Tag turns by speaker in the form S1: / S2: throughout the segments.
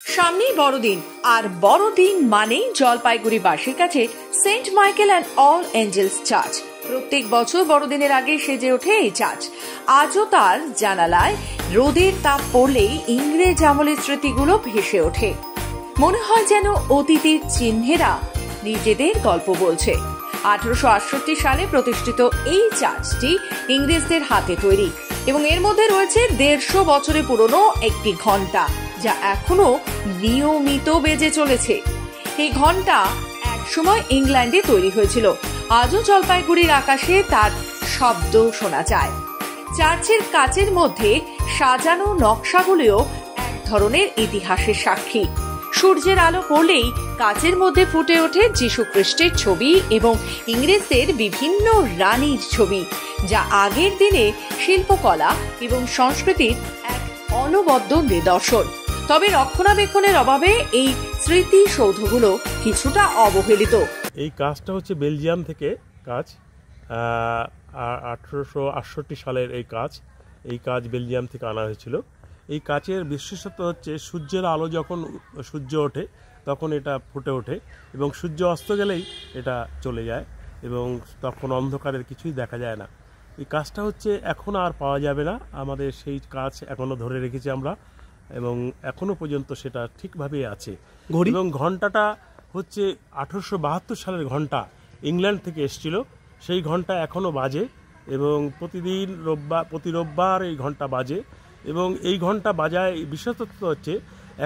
S1: সামনেই বড়দিন, আর বড়দিন মানেই জলপাইগুড়িবাসীর কাছে saint Michael and all angels church. প্রত্যেক বছর বড়দিনের আগে সেজে ওঠে এই চার্চ। আজও তার জানালায় রোদের তাপ পড়লেই ইংরেজ আমলের স্মৃতিগুলো ভেসে ওঠে। মনে হয় যেন অতীতের চিহ্নেরা নিজেদের গল্প বলছে। 1868 সালে প্রতিষ্ঠিত এই চার্চটি ইংরেজদের হাতে তৈরি এবং এর মধ্যে রয়েছে 150 বছরের পুরনো একটি ঘন্টা, যা এখনো নিয়মিত বেজে চলেছে। এই ঘন্টা একসময় ইংল্যান্ডে তৈরি হয়েছিল। আজও জলপাইগুড়ির আকাশে তার শব্দ শোনা যায়। চার্চের কাচের মধ্যে সাজানো নকশাগুলিও এক ধরনের ইতিহাসের সাক্ষী। সূর্যের আলো পড়লেই কাচের মধ্যে ফুটে ওঠে যীশু খ্রিস্টের ছবি এবং ইংরেজদের বিভিন্ন রানীর ছবি, যা আগের দিনে শিল্পকলা এবং সংস্কৃতির এক অনবদ্য নিদর্শন। তবে রক্ষণাবেক্ষণের অভাবে এই স্মৃতিসৌধগুলো কিছুটা অবহেলিত।
S2: এই কাজটা হচ্ছে বেলজিয়াম থেকে কাজ, 1868 সালের এই কাজ বেলজিয়াম থেকে আনা হয়েছিল। এই কাচের বিশেষত্ব হচ্ছে সূর্যের আলো যখন সূর্য ওঠে তখন এটা ফুটে ওঠে এবং সূর্য অস্ত গেলেই এটা চলে যায় এবং তখন অন্ধকারের কিছুই দেখা যায় না। এই কাজটা হচ্ছে এখন আর পাওয়া যাবে না, আমাদের সেই কাজ এখনও ধরে রেখেছি আমরা এবং এখনও পর্যন্ত সেটা ঠিকভাবেই আছে। এবং ঘন্টাটা হচ্ছে 1872 সালের ঘন্টা, ইংল্যান্ড থেকে এসেছিল। সেই ঘন্টা এখনও বাজে এবং প্রতি রোববার এই ঘন্টা বাজে এবং এই ঘন্টা বাজায় বিশেষত্ব হচ্ছে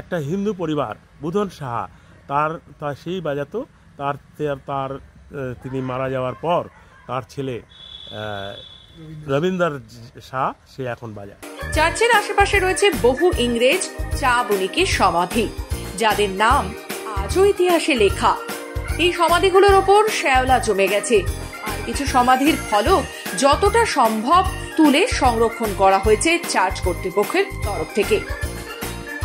S2: একটা হিন্দু পরিবার, বুধন সাহা, তার সেই বাজাতো। তিনি মারা যাওয়ার পর তার ছেলে রবীন্দ্র শাহ সে এখন বাজায়।
S1: চার্চের আশেপাশে রয়েছে বহু ইংরেজ চা বণিকের সমাধি, যাদের নাম আজও ইতিহাসে লেখা। এই সমাধিগুলোর ওপর শ্যাওলা জমে গেছে, আর কিছু সমাধির ফলক যতটা সম্ভব তুলে সংরক্ষণ করা হয়েছে চার্চ কর্তৃপক্ষের তরফ থেকে।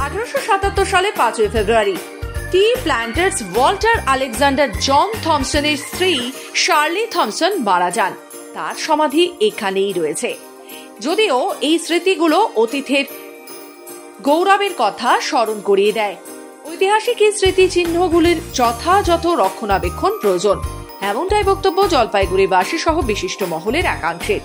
S1: 1877 সালে 5 ফেব্রুয়ারি টি প্ল্যান্টার্স ওয়াল্টার আলেকজান্ডার জন থমসনের স্ত্রী শার্লি থমসন মারা যান। তার সমাধি এখানেই রয়েছে। যদিও এই স্মৃতিগুলো অতীতের গৌরবের কথা স্মরণ করিয়ে দেয়, ঐতিহাসিক এই স্মৃতিচিহ্নগুলির যথাযথ রক্ষণাবেক্ষণ প্রয়োজন, এমনটাই বক্তব্য জলপাইগুড়িবাসী সহ বিশিষ্ট মহলের একাংশের।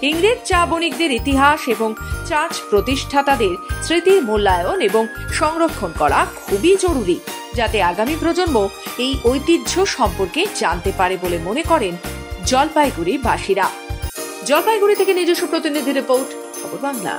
S1: ইংরেজ চা বণিকদের ইতিহাস এবং চার্চ প্রতিষ্ঠাতাদের স্মৃতির মূল্যায়ন এবং সংরক্ষণ করা খুবই জরুরি, যাতে আগামী প্রজন্ম এই ঐতিহ্য সম্পর্কে জানতে পারে বলে মনে করেন জলপাইগুড়িবাসীরা। জলপাইগুড়ি থেকে নিজস্ব প্রতিনিধি রিপোর্ট, খবর বাংলা।